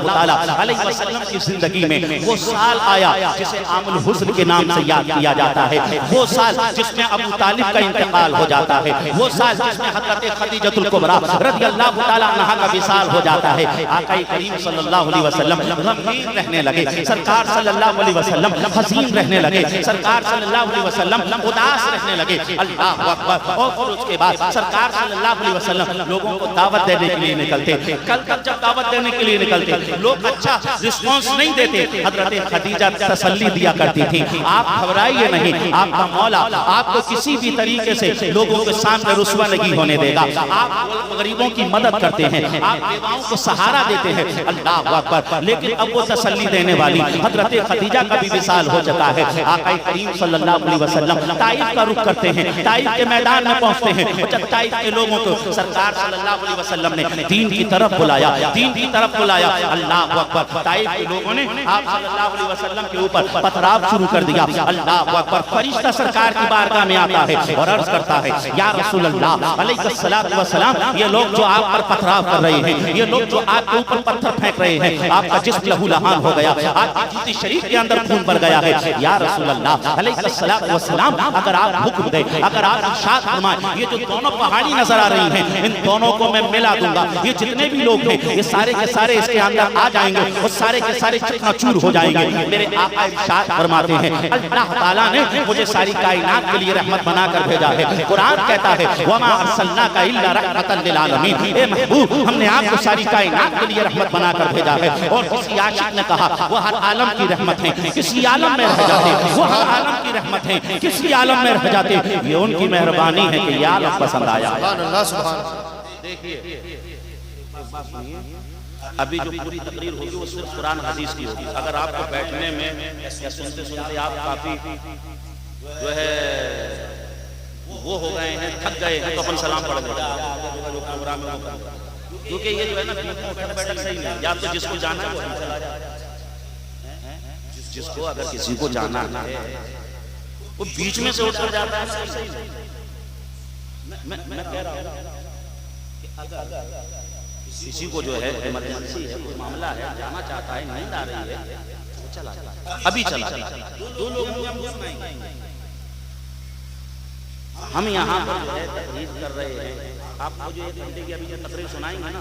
علیہ وسلم کی زندگی میں وہ سال آیا جسے عام الحزن کے نام سے یاد کیا جاتا ہے، وہ سال جس میں ابو طالب کا انتقال ہو جاتا ہے، وہ سال جس میں حضرت خدیجۃ الکبریٰ رضی اللہ تعالیٰ عنہا کا وصال ہو جاتا ہے۔ آقا کریم صلی اللہ علیہ وسلم غمگین رہنے لگے، سرکار صلی اللہ علیہ وسلم حزین رہنے لگے، سرکار صلی اللہ علیہ وسلم اداس رہنے لگے۔ اللہ اکبر۔ اور اس کے بعد سرکار صلی اللہ علیہ وسلم لوگوں کو دعوت دینے کے لیے نکلتے، کل تک جب دعوت دینے کے لیے نکلتے لوگ اچھا رسپانس نہیں دیتے، حضرت خدیجہ تسلی دیا کرتی تھی آپ گھبرائیے نہیں، آپ کا مولا آپ کو کسی بھی طریقے سے لوگوں کے سامنے رسوا نہیں ہونے دے گا، آپ غریبوں کی مدد کرتے ہیں، آپ بیواؤں کو سہارا دیتے ہیں۔ اللہ اکبر۔ لیکن اب وہ تسلی دینے والی حضرت خدیجہ کا بھی وصال ہو چکا ہے۔ آقا کریم صلی اللہ علیہ وسلم طائف کا رخ کرتے ہیں، طائف کے میدان میں پہنچتے ہیں، اور جب طائف کے لوگوں کو سرکار صلی اللہ علیہ وسلم نے دین کی طرف بلایا، دین کی طرف بلایا، اللہ اکبر، طائف کے لوگوں نے آپ صلی اللہ علیہ وسلم کے اوپر پتھراو شروع کر دیا۔ اللہ اکبر۔ فرشتہ سرکار کی بارگاہ میں آتا ہے اور عرض کرتا ہے یا رسول اللہ علیہ السلام، یہ لوگ جو آپ پر پتھراو کر رہے ہیں، یہ لوگ جو آپ کے اوپر پتھر پھینک رہے ہیں، آپ کا جسم لہو لہان ہو گیا، آپ کی جوتی شریف کے اندر خون بھر گیا ہے۔ یا رسول اللہ علیہ السلام، اگر آپ حکم دیں، اگر آپ ارشاد فرمائیں، یہ جو دونوں پہاڑی نظر آ رہی ہیں ان دونوں کو میں ملا دوں گا، یہ جتنے بھی لوگ ہیں یہ سارے کے سارے اس کے اندر آ جائیں گے اور سارے کے سارے چکنا چور ہو جائیں گے۔ میرے آقا ارشاد فرماتے ہیں اللہ تعالیٰ نے مجھے ساری کائنات کے لیے رحمت بنا کر بھیجا ہے۔ قرآن کہتا ہے وَمَا أَرْسَلْنَاكَ إِلَّا رَحْمَةً لِلْعَالَمِينَ، اے محبوب ہم نے آپ کو ساری کائنات کے لیے رحمت بنا کر بھیجا ہے۔ اور کسی عاشق نے کہا وہ ہر عالم کی رحمت ہے، کسی عالم میں رہ جاتے، وہ ہر عالم کی رحمت ہے، کسی عالم میں رہ جاتے، یہ ان کی مہربانی ہے کہ یہ عالم پسند آیا۔ سبحان اللہ سبحان اللہ۔ ابھی جو پوری تقریر ہوگی وہ صرف قرآن حدیث کی ہوگی، اگر آپ کو بیٹھنے میں یا سنتے سنتے آپ کافی جو ہے وہ ہو گئے ہیں، تھک گئے ہیں، تو اپن سلام پڑھ دیں جو پروگرام ہے وہ کر دیں، کیونکہ یہ جو ہے نا بیٹھک صحیح نہیں، یا تو جس کو جانا ہے وہ چلا جائے، جس کو اگر کسی کو جانا ہے وہ بیچ میں سے اٹھ کر جاتا ہے صحیح نہیں۔ میں کہہ رہا ہوں کہ اگر کسی کو جو ہے ایمرجنسی ہے، کوئی معاملہ ہے، جانا چاہتا ہے، نیند آ رہی ہے، وہ چلا ابھی چلا، دو لوگوں کو ہم سنائیں گے۔ ہم یہاں پر جو ہے تقریر کر رہے ہیں، آپ کو جو 1 گھنٹے کی ابھی جو تقریر سنائیں گے نا،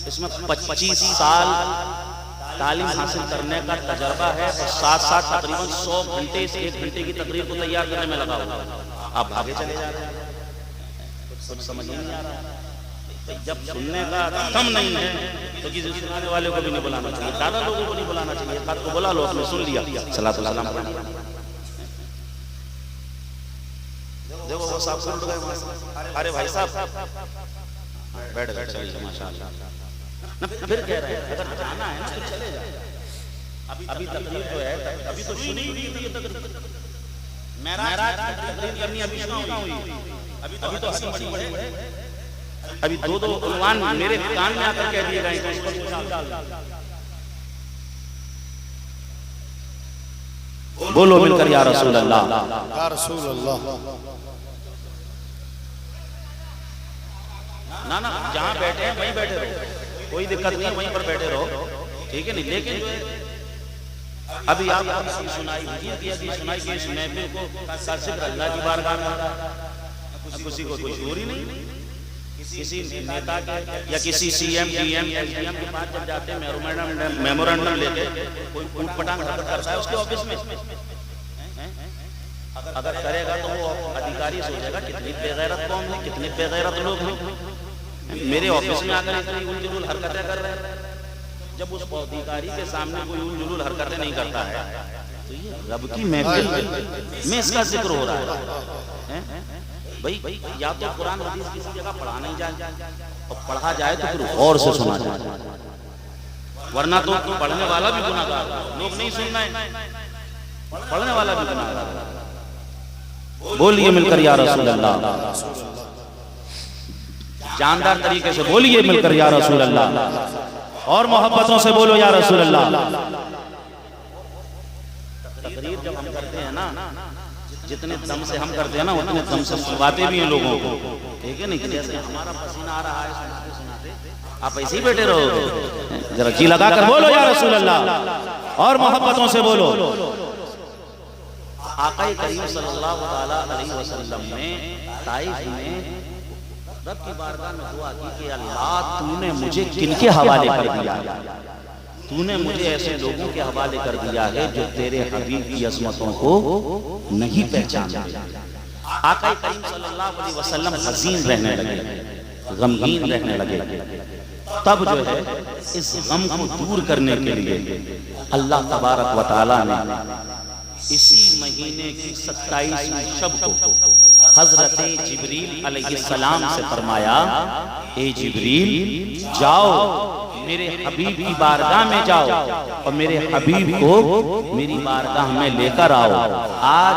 اس میں 25 سال تعلیم حاصل کرنے کا تجربہ ہے، اور ساتھ ساتھ تقریباً 100 گھنٹے سے 1 گھنٹے کی تقریر کو تیار کرنے میں لگا ہوا۔ آپ بھاگے چلے جا رہے ہیں، کچھ سمجھ نہیں آ رہا۔ جب سننے کا دم نہیں ہے تو کسی سنانے والے کو بھی نہیں بلانا چاہیے، زیادہ لوگوں کو نہیں بلانا چاہیے، خط کو بلا لو، اپنے سن لیا، صلاۃ السلام علیہ۔ دیکھو وہ صاحب سن گئے وہاں سے، ارے بھائی صاحب بیٹھ گئے، چلیے ماشاءاللہ۔ پھر کہہ رہے ہیں اگر جانا ہے نا تو چلے جائیں، ابھی تقریر جو ہے ابھی تو شروع نہیں ہوئی، معراج کی تقریر کرنی ابھی شروع ہوئی، ابھی تو حدیث بڑی ہے۔ ابھی دو عنوان میرے کان میں آ کر کہہ دیے گئے ہیں، بولو مل کر یا رسول اللہ۔ یا رسول اللہ۔ نا جہاں بیٹھے ہیں وہیں بیٹھے رہو، کوئی دقت نہیں، وہیں پر بیٹھے رہو، ٹھیک ہے نہیں؟ لیکن ابھی آپ سنائی سنائی کہ اس محفل کو ذکر اللہ کی بارگاہ میں کسی کو کوئی شعور ہی نہیں، کسی نیتا کے یا کسی C M D M S D M کے پاس جب جاتے ہیں میمورنڈم لے کے کوئی پوٹ پٹانگ حرکت کرتا ہے اس کے آفس میں، اگر کرے گا تو وہ ادھیکاری سوچے گا کتنی بے غیرت قوم ہے، کتنے بے غیرت لوگ ہیں، میرے آفس میں آ کر اتنی اول جلول حرکتیں کر رہے ہیں۔ جب اس ادھیکاری کے سامنے کوئی اول جلول حرکتیں نہیں کرتا ہے تو یہ رب کی محفل میں اس کا ذکر ہو رہا ہے۔ بھئی یا تو قرآن حدیث کسی جگہ پڑھا نہیں جائے اور پڑھا جائے تو پھر غور سے سنا جائے، ورنہ تو پڑھنے والا بھی گناہ گار ہے، لوگ نہیں سننا ہے، پڑھنے والا بھی گناہ گار ہے۔ بولیے مل کر یا رسول اللہ، جاندار طریقے سے بولیے مل کر یا رسول اللہ، اور محبتوں سے بولو یا رسول اللہ۔ تقریر جب ہم کرتے ہیں نا، جتنے دم سے ہم کرتے ہیں نا اتنے دم سے سنواتے بھی ہیں لوگوں کو، ٹھیک ہے نہیں؟ جیسے ہمارا پسینہ آ رہا ہے سناتے آپ ایسے ہی بیٹھے رہو، ذرا جی لگا کر بولو یا رسول اللہ، اور محبتوں سے بولو۔ آقا کریم صلی اللہ علیہ وسلم نے طائف میں رب کی بارگاہ میں دعا کی کہ اللہ تو نے مجھے کن کے حوالے کر دیا ہے؟ تو نے مجھے ایسے لوگوں کے حوالے کر دیا ہے جو تیرے حبیب کی عظمتوں کو نہیں پہچانتے۔ آقا کریم صلی اللہ علیہ وسلم حزین رہنے لگے، غمگین رہنے لگے، تب جو ہے اس غم کو دور کرنے کے لیے اللہ تبارک و تعالیٰ نے اسی مہینے کی 27ویں شب کو حضرت جبریل علیہ السلام سے فرمایا، اے جبریل جاؤ میرے حبیب کی بارگاہ میں جاؤ اور میرے حبیب کو میری بارگاہ میں لے کر آؤ۔ آج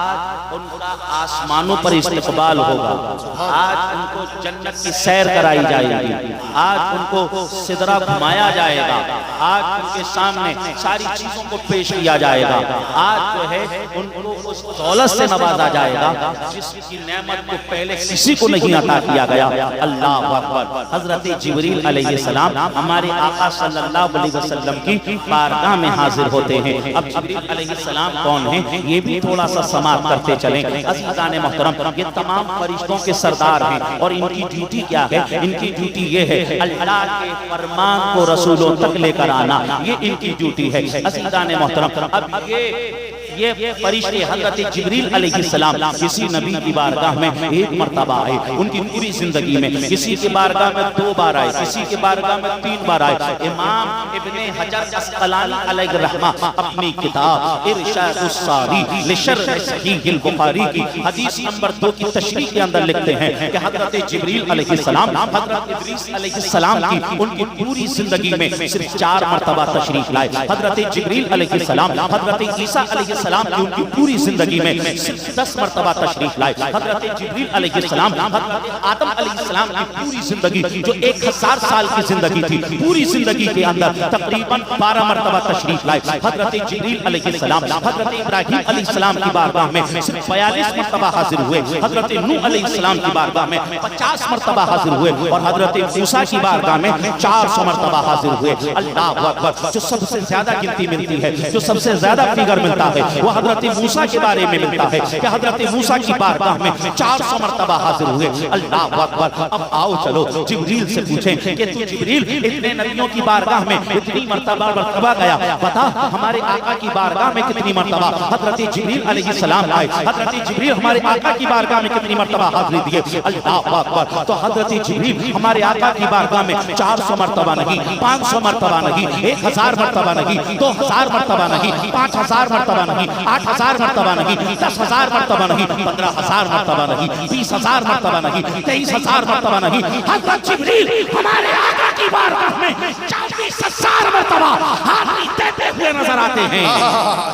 ان کا آسمانوں پر استقبال ہوگا، آج ان کو جنت کی سیر کرائی جائے گی، آج ان کو سدرہ گھمایا جائے گا، آج ان کے سامنے ساری چیزوں کو پیش کیا جائے گا، آج جو ہے ان کو اس دولت سے نوازا جائے گا جس کی نعمت کو پہلے کسی کو نہیں عطا کیا گیا۔ اللہ اکبر۔ حضرت جبریل علیہ السلام ہمارے آقا صلی اللہ علیہ وسلم کی بارگاہ میں حاضر ہوتے ہیں۔ اب جبریل علیہ السلام کون ہیں یہ بھی تھوڑا سا سماعت کرتے چلیں۔ عزیزان محترم، یہ تمام فرشتوں کے سردار ہیں اور ان کی ڈیوٹی کیا ہے؟ ان کی ڈیوٹی یہ ہے اللہ کے فرمان کو رسولوں تک لے کر آنا، یہ ان کی ڈیوٹی ہے۔ عزیزان محترم، اب یہ فرشتے حضرت جبریل علیہ السلام کسی نبی کی بارگاہ میں ایک مرتبہ آئے، ان کی پوری زندگی میں کسی کی بارگاہ میں 2 بار آئے، کسی کی بارگاہ میں 3 بار آئے۔ امام ابن حجر اسقلانی علیہ الرحمہ اپنی کتاب ارشاد الساری لشرح صحیح البخاری کی حدیث نمبر 2 کی تشریح کے اندر لکھتے ہیں کہ حضرت جبریل علیہ السلام حضرت ادریس علیہ السلام کی ان کی پوری زندگی میں صرف 4 مرتبہ تشریف لائے۔ حضرت جبریل علیہ السلام حضرت عیسیٰ علیہ السلام کی ان کی پوری زندگی میں صرف 10 مرتبہ تشریف لائے۔ حضرت جبریل علیہ السلام حضرت آدم علیہ السلام کی پوری زندگی جو 1000 سال کی زندگی تھی، پوری زندگی کے اندر تقریباً 12 مرتبہ تشریف لائے۔ حضرت جبریل علیہ السلام حضرت ابراہیم علیہ السلام کی بارگاہ میں صرف 42 مرتبہ حاضر ہوئے، حضرت نوح علیہ السلام کی بارگاہ میں 50 مرتبہ حاضر ہوئے اور حضرت موسیٰ کی بارگاہ میں 400 مرتبہ حاضر ہوئے۔ اللہ اکبر۔ جو سب سے زیادہ گنتی ملتی ہے، جو سب سے زیادہ فگر ملتا ہے وہ حضرت موسیٰ کے بارے میں ملتا ہے کہ حضرت موسیٰ کی بارگاہ میں 400 مرتبہ حاضر ہوئے۔ اللہ اکبر۔ اب آؤ چلو جبریل سے پوچھیں کہ تو جبریل اتنے نبیوں کی بارگاہ میں اتنی مرتبہ گیا، بتا ہمارے آقا کی بارگاہ میں کتنی مرتبہ حضرت جبریل علیہ السلام آئے؟ حضرت جبریل ہمارے آقا کی بارگاہ میں کتنی مرتبہ حاضری دیے؟ اللہ اکبر۔ تو حضرت جبریل ہمارے آقا کی بارگاہ میں 400 مرتبہ نہیں، 500 مرتبہ نہیں، 1000 مرتبہ نہیں، 2000 مرتبہ نہیں، 5000 مرتبہ نہیں، 8000 مرتبہ نہیں، 10000 مرتبہ نہیں، 15000 مرتبہ نہیں، 20000 مرتبہ نہیں، 23000 مرتبہ نہیں، حضرت جبریل ہمارے آقا کی بارگاہ میں 24000 مرتبہ حاضری دیتے ہوئے نظر آتے ہیں۔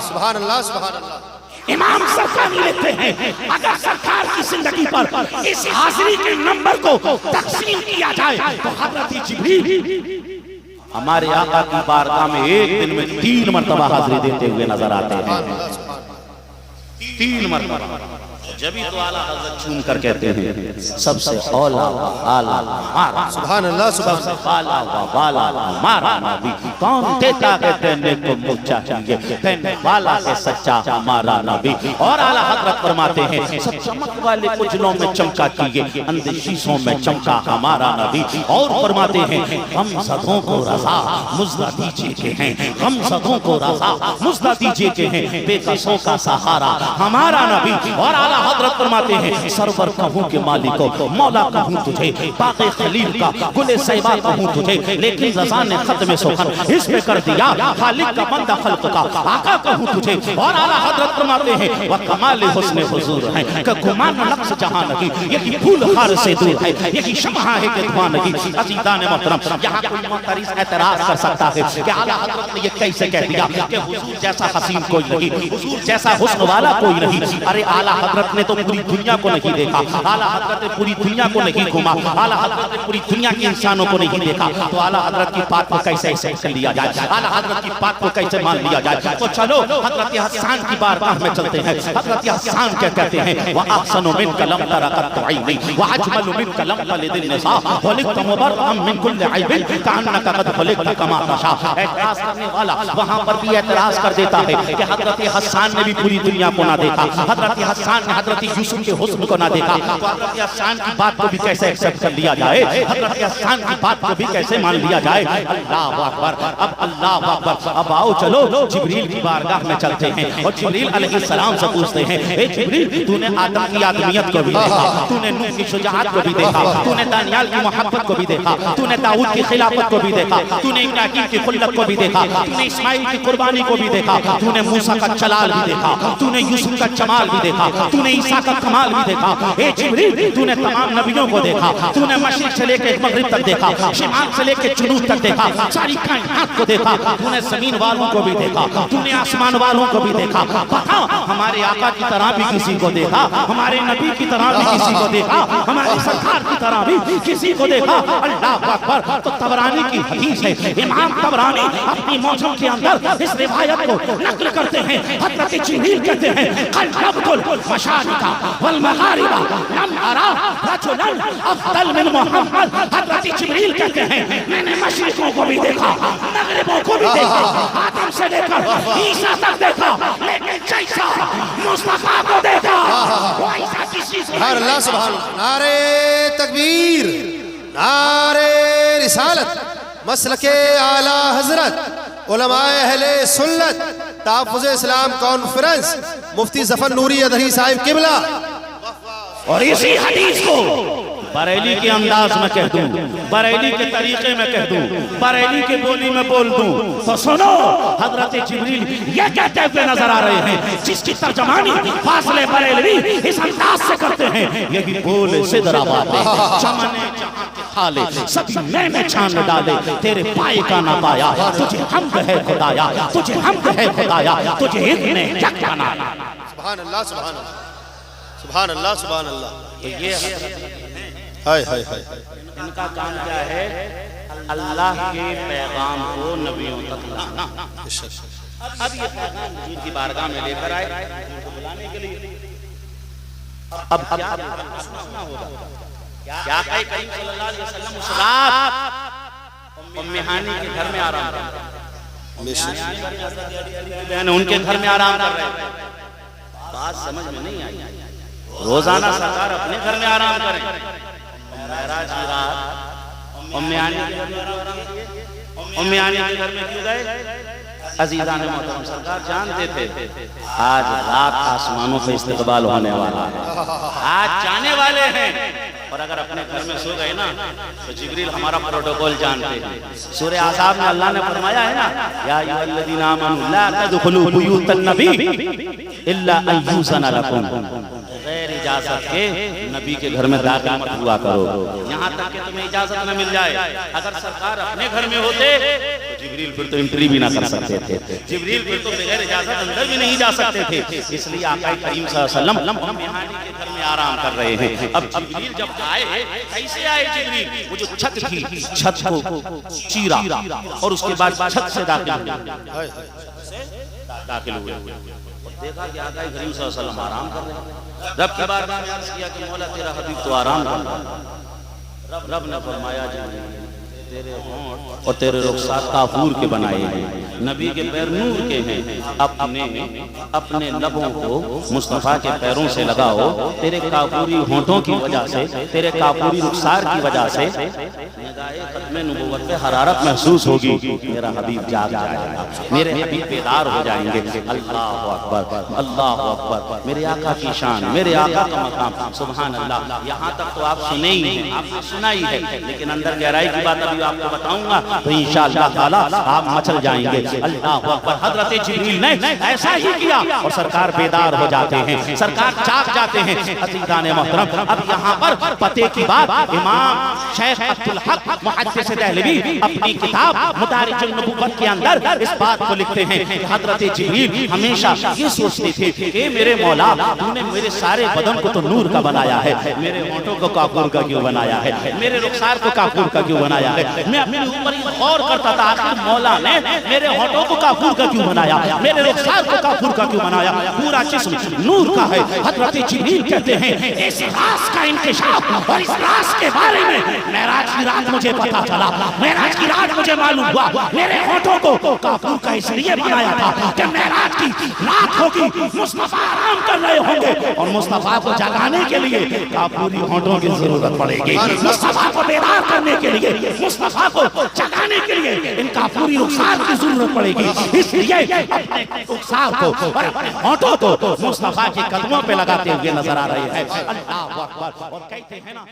سبحان اللہ سبحان اللہ۔ امام سرکاری لکھتے ہیں اگر سرکار کی زندگی پر اس حاضری کے نمبر کو تقسیم کیا جائے تو حضرت جبریل ہمارے آقا کی بارگاہ میں ایک دن میں 3 مرتبہ حاضری دیتے ہوئے نظر آتے ہیں. 3 مرتبہ. جبھی تو اعلیٰ حضرت چون کر کہتے ہیں سب سے اولا و اعلیٰ ہمارا سبحان اللہ سبحان سب سے بالا و بالا ہمارا نبی. کون دیتا ہے دینے کو مجھ چاہیے دینے والا ہے سچا ہمارا نبی. اور اعلیٰ حضرت فرماتے ہیں سب چمک والے اجلوں میں چمکا کیے اندھے شیشوں میں چمکا ہمارا نبی. اور فرماتے ہیں غم زدوں کو رضا مزدہ دیجئے کہ ہیں غم زدوں کو رضا مزدہ دیجئے کہ ہیں بے کسوں کا سہارا ہمارا نبی. اور اعلیٰ حضرت فرماتے ہیں سرور کہوں کہ مالکو مولا کہوں تجھے باغ خلیل کا گل صیبہ کہوں تجھے لیکن رضا نے ختم سخن اس میں کر دیا خالق کا بندہ خلق کا آقا کہوں تجھے. اور اعلیٰ حضرت فرماتے ہیں وَکمال حسن حضور ہیں کہ گمان نقص جہاں نہیں یہی پھول خار سے دور ہے یہی شمعہ ہے کہ دھواں نہیں. عزیزان محترم یہاں کوئی معترض اعتراض کر سکتا ہے کہ اعلیٰ حضرت نے یہ کیسے کہہ دیا کہ حضور جیسا حسین کوئی نہیں حضور جیسا حسن والا کوئی نہیں. ارے اعلیٰ حضرت نے تو پوری دنیا کو نہیں دیکھا اعلیٰ حضرت نے پوری دنیا کو نہیں گھوما اعلیٰ حضرت نے پوری دنیا کے انسانوں کو نہیں دیکھا تو اعلیٰ حضرت کی بات کو کیسے ایکسپٹ کر لیا جائے اعلیٰ حضرت کی بات کو کیسے مان لیا جائے. تو چلو حضرت حسان کی بارگاہ میں چلتے ہیں. حضرت حسان کیا کہتے ہیں وَأَحْسَنُ مِنْكَ لَمْ تَرَ قَطُّ عَيْنِي وَأَجْمَلُ مِنْكَ لَمْ تَلِدِ النِّسَاءُ خُلِقْتَ مُبَرَّأً مِنْ كُلِّ عَيْبٍ كَأَنَّكَ قَدْ خُلِقْتَ كَمَا تَشَاءُ. اعتراض کرنے والا وہاں پر بھی اعتراض کر دیتا ہے کہ حضرت حسان نے بھی پوری دنیا کو نہ دیکھا حضرت حسان نے حضرت یوسف کے حسن کو نہ دیکھا تو حضرت حسان کی بات کو بھی کیسے ایکسپٹ کر لیا جائے حضرت حسان کی بات کو بھی کیسے مان لیا جائے. اللہ اکبر. اب اللہ اکبر. اب آؤ چلو جبریل کی بارگاہ میں چلتے ہیں اور جبریل علیہ السلام سے پوچھتے ہیں اے جبریل تو نے آدم کی آدمیت کو بھی دیکھا تو نے نوح کی شجاعت کو بھی دیکھا تو نے دانیال کی محبت کو بھی دیکھا تو نے داؤد کی خلافت کو بھی دیکھا تو نے ابراہیم کی خلت کو بھی دیکھا تو نے اسماعیل کی قربانی کو بھی دیکھا تو نے موسیٰ کا جلال بھی دیکھا تو نے یوسف کا جمال بھی دیکھا تو نے عیسیٰ کا کمال بھی دیکھا. اے جبریل تو نے تمام نبیوں کو دیکھا تو نے مشرق سے لے کے مغرب تک دیکھا شمال سے لے کے جنوب تک دیکھا ساری کائنات کو دیکھا تو نے زمین والوں کو بھی دیکھا تو نے آسمان والوں کو بھی دیکھا. بتا ہمارے آقا کی طرح بھی کسی کو دیکھا ہمارے نبی کی طرح بھی کسی کو دیکھا ہمارے سرکار کی طرح بھی کسی کو دیکھا. اللہ اکبر. تو طبرانی کی حدیث ہے امام طبرانی اپنی موجوں کے اندر اس روایت کو نقل کرتے ہیں حضرت جبریل کہتے ہیں قلبت المشارق والمغارب لم ارى رجلا افضل من محمد. حضرت جبریل کہتے ہیں میں نے مشرقوں کو بھی دیکھا مغربوں کو بھی دیکھا آدم سے لے کر عیسیٰ تک دیکھا لیکن جیسا مصطفیٰ کو دیکھا ویسا کسی سے سبحان اللہ سبحان اللہ. نعرہ تکبیر نعرہ رسالت مسلک اعلیٰ حضرت علماء اہل سنت تحفظ اسلام کانفرنس مفتی ظفر نوری ادھری صاحب قبلہ. اور اسی حدیث کو بریلی کے انداز میں کہہ دوں بریلی کے طریقے میں کہہ دوں بریلی کے بولی میں بول دوں تو سنو حضرت جبریل یہ کہتے ہوئے نظر آ رہے ہیں جس کی ترجمانی فاضل بریلوی اس انداز سے کرتے ہیں یہی بول سدرہ باتیں چمنے جہاں کے خالے سبھی میں چھان ڈالے تیرے پائے کا نہ پایا تجھے حمد ہے خدایا تجھے حمد ہے خدایا تجھے ابن یک بنایا. سبحان اللہ سبحان اللہ سبحان اللہ سبحان اللہ. یہ ہائے ہائے ہائے. ان کا کام کیا ہے اللہ کے پیغام کو نبیوں تک لانا. اب یہ پیغام حضور کی بارگاہ میں لے کر آئے حضور کو بلانے کے لیے. اب کیا سننا ہوگا کیا کہ کریم صلی اللہ علیہ وسلم اس رات ام ہانی کے گھر میں آرام کر رہے ہیں ان کے گھر میں آرام کر رہے ہیں. بات سمجھ میں نہیں آئی. روزانہ سرکار اپنے گھر میں آرام کریں معراج کی رات ام ہانی کے گھر میں آرام کیے. ام ہانی کے گھر میں کیوں گئے عزیزان محترم سرکار جانتے تھے آج رات آسمانوں پہ استقبال ہونے والا ہے آج جانے والے ہیں. اور اگر اپنے گھر میں سو گئے نا تو جبریل ہمارا پروٹوکول جانتے ہیں. سورہ احزاب میں اللہ نے فرمایا ہے نا یا ایھا الذین آمنوا لا تدخلوا بیوت النبی الا ان یؤذن لکم. غیر اجازت کے نبی کے گھر میں داخل مت ہوا کرو یہاں تک کہ تمہیں اجازت نہ مل جائے. اگر سرکار اپنے گھر میں ہوتے جبریل پھر تو انٹری بھی نہ کر سکتے تھے، جبریل پھر تو بغیر اجازت اندر بھی نہیں جا سکتے تھے، اس لیے آقا کریم صلی اللہ علیہ وسلم میہانی کے گھر میں آرام کر رہے ہیں۔ اب جبریل جب آئے، کیسے آئے جبریل؟ وہ جو چھت تھی، چھت کو چیرا اور اس کے بعد چھت سے داخل ہوئے، دیکھا کہ آقا کریم صلی اللہ علیہ وسلم آرام کر رہے ہیں۔ رب کی بارگاہ میں عرض کیا کہ مولا تیرا حبیب تو آرام کر رہا ہے۔ رب نے فرمایا جبریل تیرے ہونٹ اور تیرے رخسار کافور کے بنائے ہیں، نبی کے پیر نور کے ہیں، اپنے لبوں کو مصطفیٰ کے پیروں سے لگاؤ، تیرے کافوری ہونٹوں کی وجہ سے، تیرے کافوری رخسار کی وجہ سے نگاہ ختم نبوت پہ حرارت محسوس ہوگی، میرا حبیب جاگ جائے گا، میرے حبیب بیدار ہو جائیں گے۔ اللہ اکبر، اللہ اکبر، میرے آقا کی شان، میرے آقا کا مقام، سبحان اللہ۔ یہاں تک تو آپ سنے ہی ہیں، آپ نے سنا ہی ہے، لیکن اندر گہرائی کی بات ابھی آپ کو بتاؤں گا تو انشاءاللہ تعالیٰ آپ مچل جائیں گے۔ اللہ اکبر، حضرت جبریل نے ایسا ہی کیا اور سرکار بیدار ہو جاتے ہیں، سرکار جاگ جاتے ہیں۔ عزیزان محترم، اب یہاں پر پتے کی بات امام شیخ عبدالحق محدث دہلوی اپنی کتاب مدارج النبوت کے اندر اس بات کو لکھتے ہیں کہ حضرت جبریل ہمیشہ یہ سوچتے تھے کہ میرے مولا تو نے میرے سارے بدن کو تو نور کا بنایا ہے، میرے ہونٹوں کو کافور کا کیوں بنایا ہے، میرے رخسار کو کافور کا کیوں بنایا ہے۔ میں اپنے اوپر غور کرتا تھا آخر مولا نے میرے ہونٹوں کو کافور کا کیوں بنایا، میرے رخسار کو کافور کا کیوں بنایا، پورا جسم نور کا ہے۔ حضرت جبریل کہتے ہیں اس راز کا انکشاف اور اس راز کے بارے میں معراج کی رات مجھے پتا چلا، معراج کی رات مجھے معلوم ہوا، میرے ہونٹوں کو کافور کا اس لیے بنایا تھا کہ معراج کی رات ہوگی، مصطفیٰ آرام کر رہے ہوں گے اور مصطفیٰ کو جگانے کے لیے کافوری ہونٹوں کی ضرورت پڑے گی، مصطفیٰ کو بیدار کرنے کے لیے، مصطفیٰ کو جگانے کے لیے ان کافوری رخسار کی ضرورت پڑے گی۔ اس لیے اپنے رخسار کو اور اپنے ہونٹوں کو مصطفیٰ کے قدموں پہ لگاتے ہوئے نظر آ رہے ہیں۔ اللہ اکبر، اور کہتے ہیں نا